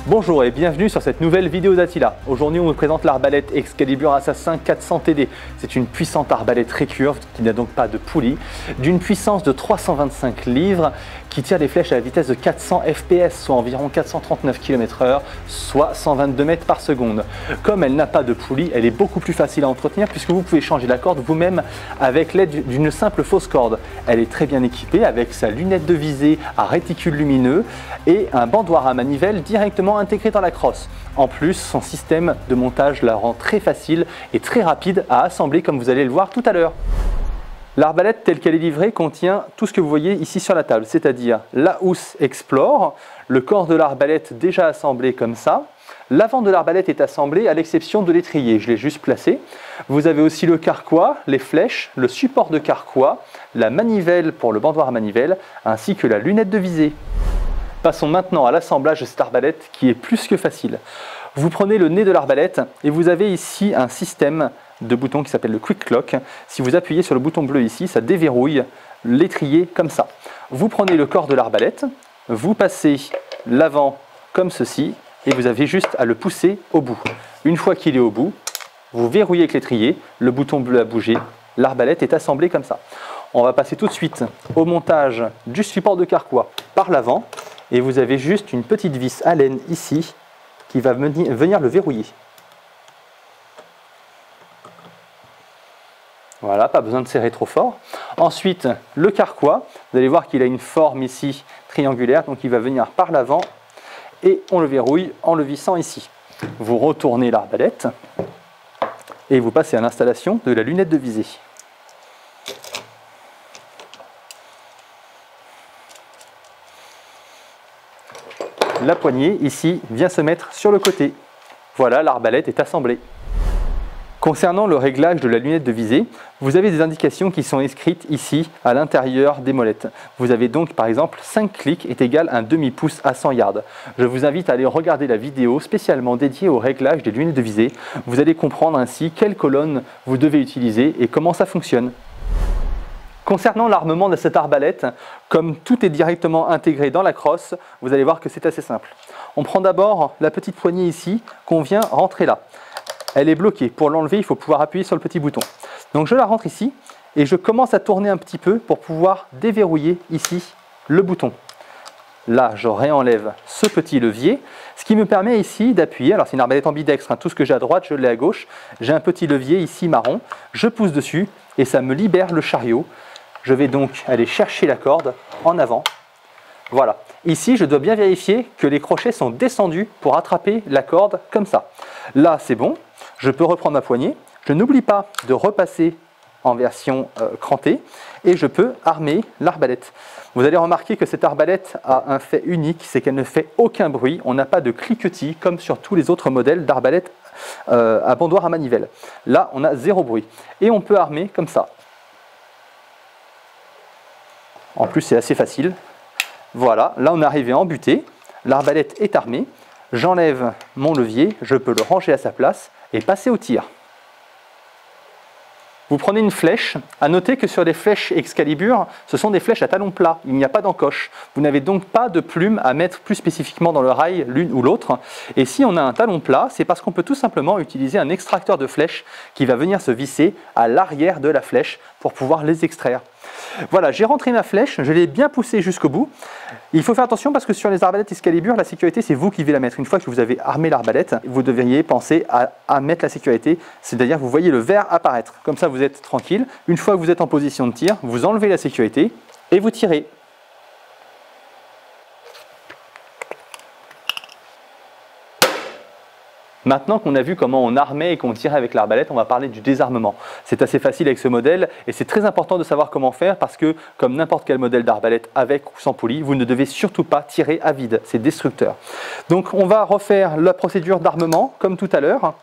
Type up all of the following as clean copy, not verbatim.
Bonjour et bienvenue sur cette nouvelle vidéo d'Attila. Aujourd'hui on vous présente l'arbalète Excalibur Assassin 400 TD. C'est une puissante arbalète récurve qui n'a donc pas de poulie, d'une puissance de 325 livres, qui tire des flèches à la vitesse de 400 fps, soit environ 439 km/h, soit 122 mètres par seconde. Comme elle n'a pas de poulie, elle est beaucoup plus facile à entretenir puisque vous pouvez changer la corde vous-même avec l'aide d'une simple fausse corde. Elle est très bien équipée avec sa lunette de visée à réticule lumineux et un bandoir à manivelle directement intégré dans la crosse. En plus, son système de montage la rend très facile et très rapide à assembler comme vous allez le voir tout à l'heure. L'arbalète telle qu'elle est livrée contient tout ce que vous voyez ici sur la table, c'est-à-dire la housse Explore, le corps de l'arbalète déjà assemblé comme ça. L'avant de l'arbalète est assemblé à l'exception de l'étrier, je l'ai juste placé. Vous avez aussi le carquois, les flèches, le support de carquois, la manivelle pour le bandoir à manivelle, ainsi que la lunette de visée. Passons maintenant à l'assemblage de cette arbalète qui est plus que facile. Vous prenez le nez de l'arbalète et vous avez ici un système de boutons qui s'appelle le Quick Lock. Si vous appuyez sur le bouton bleu ici, ça déverrouille l'étrier comme ça. Vous prenez le corps de l'arbalète, vous passez l'avant comme ceci et vous avez juste à le pousser au bout. Une fois qu'il est au bout, vous verrouillez avec l'étrier, le bouton bleu a bougé, l'arbalète est assemblée comme ça. On va passer tout de suite au montage du support de carquois par l'avant et vous avez juste une petite vis à laine ici qui va venir le verrouiller. Voilà, pas besoin de serrer trop fort. Ensuite, le carquois, vous allez voir qu'il a une forme ici triangulaire, donc il va venir par l'avant et on le verrouille en le vissant ici. Vous retournez l'arbalète et vous passez à l'installation de la lunette de visée. La poignée ici vient se mettre sur le côté. Voilà, l'arbalète est assemblée. Concernant le réglage de la lunette de visée, vous avez des indications qui sont inscrites ici à l'intérieur des molettes. Vous avez donc par exemple 5 clics est égal à un demi-pouce à 100 yards. Je vous invite à aller regarder la vidéo spécialement dédiée au réglage des lunettes de visée. Vous allez comprendre ainsi quelle colonne vous devez utiliser et comment ça fonctionne. Concernant l'armement de cette arbalète, comme tout est directement intégré dans la crosse, vous allez voir que c'est assez simple. On prend d'abord la petite poignée ici qu'on vient rentrer là. Elle est bloquée. Pour l'enlever, il faut pouvoir appuyer sur le petit bouton. Donc je la rentre ici et je commence à tourner un petit peu pour pouvoir déverrouiller ici le bouton. Là, je réenlève ce petit levier, ce qui me permet ici d'appuyer. Alors c'est une arbalète ambidextre, hein. Tout ce que j'ai à droite, je l'ai à gauche. J'ai un petit levier ici marron. Je pousse dessus et ça me libère le chariot. Je vais donc aller chercher la corde en avant. Voilà. Ici, je dois bien vérifier que les crochets sont descendus pour attraper la corde comme ça. Là, c'est bon. Je peux reprendre ma poignée. Je n'oublie pas de repasser en version crantée et je peux armer l'arbalète. Vous allez remarquer que cette arbalète a un fait unique, c'est qu'elle ne fait aucun bruit. On n'a pas de cliquetis comme sur tous les autres modèles d'arbalète à bandoir à manivelle. Là, on a zéro bruit. Et on peut armer comme ça. En plus, c'est assez facile. Voilà, là on est arrivé à embuter. L'arbalète est armée. J'enlève mon levier, je peux le ranger à sa place et passer au tir. Vous prenez une flèche. À noter que sur les flèches Excalibur, ce sont des flèches à talon plat. Il n'y a pas d'encoche. Vous n'avez donc pas de plume à mettre plus spécifiquement dans le rail l'une ou l'autre. Et si on a un talon plat, c'est parce qu'on peut tout simplement utiliser un extracteur de flèches qui va venir se visser à l'arrière de la flèche pour pouvoir les extraire. Voilà, j'ai rentré ma flèche, je l'ai bien poussée jusqu'au bout. Il faut faire attention parce que sur les arbalètes Excalibur, la sécurité, c'est vous qui devez la mettre. Une fois que vous avez armé l'arbalète, vous devriez penser à mettre la sécurité, c'est-à-dire que vous voyez le vert apparaître. Comme ça, vous êtes tranquille. Une fois que vous êtes en position de tir, vous enlevez la sécurité et vous tirez. Maintenant qu'on a vu comment on armait et qu'on tirait avec l'arbalète, on va parler du désarmement. C'est assez facile avec ce modèle et c'est très important de savoir comment faire parce que, comme n'importe quel modèle d'arbalète avec ou sans poulie, vous ne devez surtout pas tirer à vide, c'est destructeur. Donc on va refaire la procédure d'armement comme tout à l'heure.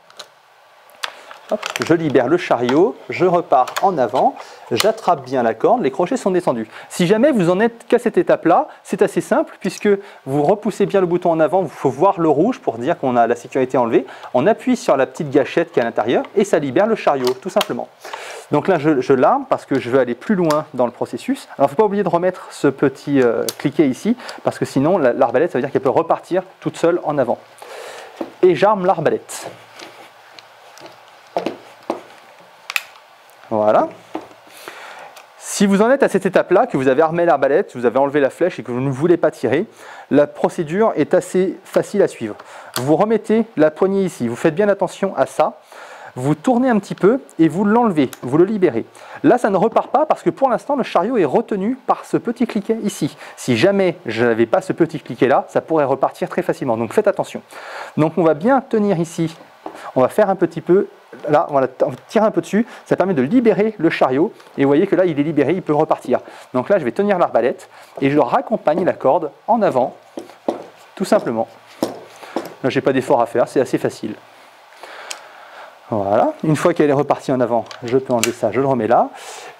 Je libère le chariot, je repars en avant, j'attrape bien la corde, les crochets sont descendus. Si jamais vous en êtes qu'à cette étape-là, c'est assez simple puisque vous repoussez bien le bouton en avant, il faut voir le rouge pour dire qu'on a la sécurité enlevée. On appuie sur la petite gâchette qui est à l'intérieur et ça libère le chariot, tout simplement. Donc là, je l'arme parce que je veux aller plus loin dans le processus. Alors, il ne faut pas oublier de remettre ce petit cliquet ici, parce que sinon, l'arbalète, ça veut dire qu'elle peut repartir toute seule en avant. Et j'arme l'arbalète. Voilà. Si vous en êtes à cette étape-là, que vous avez armé l'arbalète, vous avez enlevé la flèche et que vous ne voulez pas tirer, la procédure est assez facile à suivre. Vous remettez la poignée ici, vous faites bien attention à ça, vous tournez un petit peu et vous l'enlevez, vous le libérez. Là, ça ne repart pas parce que pour l'instant, le chariot est retenu par ce petit cliquet ici. Si jamais je n'avais pas ce petit cliquet-là, ça pourrait repartir très facilement, donc faites attention. Donc on va bien tenir ici, on va faire un petit peu... Là, on va tirer un peu dessus, ça permet de libérer le chariot, et vous voyez que là, il est libéré, il peut repartir. Donc là, je vais tenir l'arbalète, et je raccompagne la corde en avant, tout simplement. Là, je n'ai pas d'effort à faire, c'est assez facile. Voilà, une fois qu'elle est repartie en avant, je peux enlever ça, je le remets là.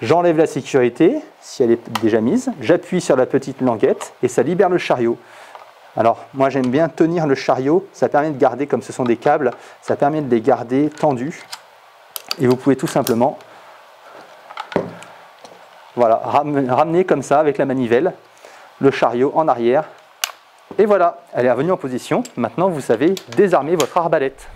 J'enlève la sécurité, si elle est déjà mise, j'appuie sur la petite languette, et ça libère le chariot. Alors, moi j'aime bien tenir le chariot, ça permet de garder, comme ce sont des câbles, ça permet de les garder tendus. Et vous pouvez tout simplement voilà, ramener comme ça avec la manivelle le chariot en arrière. Et voilà, elle est revenue en position. Maintenant, vous savez désarmer votre arbalète.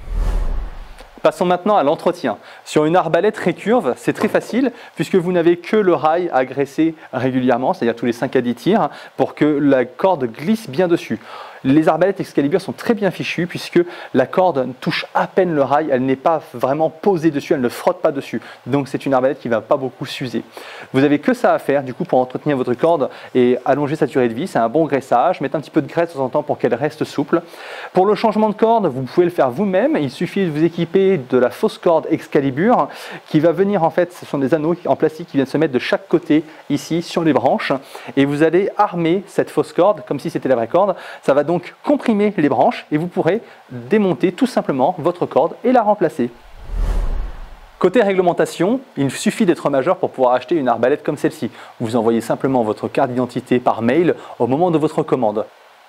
Passons maintenant à l'entretien. Sur une arbalète récurve, c'est très facile puisque vous n'avez que le rail à graisser régulièrement, c'est-à-dire tous les 5 à 10 tirs, pour que la corde glisse bien dessus. Les arbalètes Excalibur sont très bien fichues puisque la corde touche à peine le rail, elle n'est pas vraiment posée dessus, elle ne frotte pas dessus. Donc c'est une arbalète qui ne va pas beaucoup s'user. Vous n'avez que ça à faire du coup pour entretenir votre corde et allonger sa durée de vie. C'est un bon graissage, mettez un petit peu de graisse de temps en temps pour qu'elle reste souple. Pour le changement de corde, vous pouvez le faire vous-même. Il suffit de vous équiper de la fausse corde Excalibur qui va venir en fait, ce sont des anneaux en plastique qui viennent se mettre de chaque côté ici sur les branches et vous allez armer cette fausse corde comme si c'était la vraie corde. Ça va donc comprimer les branches et vous pourrez démonter tout simplement votre corde et la remplacer. Côté réglementation, il suffit d'être majeur pour pouvoir acheter une arbalète comme celle-ci. Vous envoyez simplement votre carte d'identité par mail au moment de votre commande.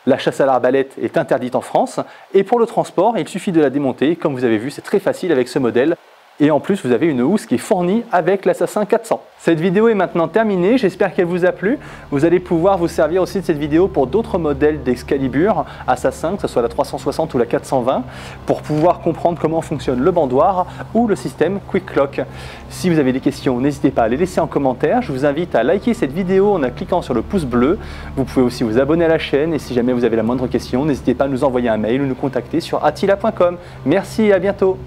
La chasse à l'arbalète est interdite en France et pour le transport, il suffit de la démonter. Comme vous avez vu, c'est très facile avec ce modèle. Et en plus, vous avez une housse qui est fournie avec l'Assassin 400. Cette vidéo est maintenant terminée, j'espère qu'elle vous a plu. Vous allez pouvoir vous servir aussi de cette vidéo pour d'autres modèles d'Excalibur Assassin, que ce soit la 360 ou la 420, pour pouvoir comprendre comment fonctionne le bandoir ou le système Quick Lock. Si vous avez des questions, n'hésitez pas à les laisser en commentaire. Je vous invite à liker cette vidéo en cliquant sur le pouce bleu. Vous pouvez aussi vous abonner à la chaîne et si jamais vous avez la moindre question, n'hésitez pas à nous envoyer un mail ou nous contacter sur attila.com. Merci et à bientôt.